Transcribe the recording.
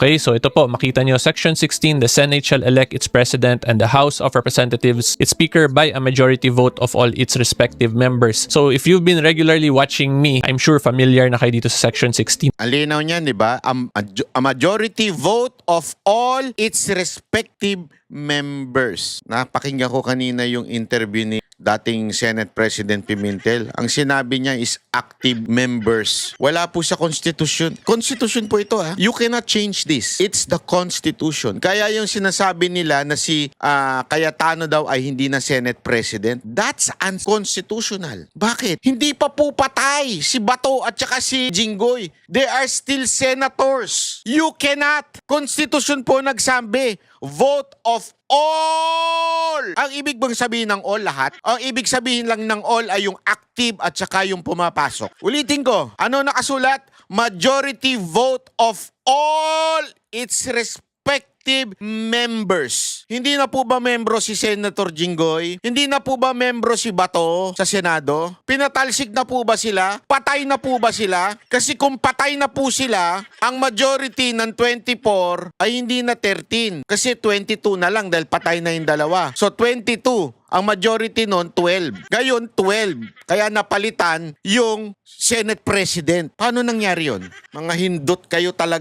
Okay, so ito po, makita nyo, Section 16, the Senate shall elect its President and the House of Representatives, its Speaker by a majority vote of all its respective members. So if you've been regularly watching me, I'm sure familiar na kayo dito sa Section 16. Ang linaw niyan, di ba? A majority vote of all its respective members. Napakinggan ko kanina yung interview ni dating Senate President Pimentel. Ang sinabi niya is active members. Wala po sa Constitution. Constitution po ito ha. You cannot change this. It's the Constitution. Kaya yung sinasabi nila na si Cayetano daw ay hindi na Senate President, that's unconstitutional. Bakit? Hindi pa po patay si Bato at saka si Jinggoy. They are still senators. You cannot. Constitution po nagsabi, vote of all. Ang ibig bang sabihin ng all lahat? Ang ibig sabihin lang ng all ay yung active at saka yung pumapasok. Ulitin ko, ano nakasulat? Majority vote of all its respective members. Hindi na po ba membro si Senator Jinggoy? Hindi na po ba membro si Bato sa Senado? Pinatalsik na po ba sila? Patay na po ba sila? Kasi kung patay na po sila, ang majority ng 24 ay hindi na 13. Kasi 22 na lang dahil patay na yung dalawa. So 22. Ang majority nun, 12. Ngayon, 12. Kaya napalitan yung Senate President. Paano nangyari yun? Mga hindot kayo talaga.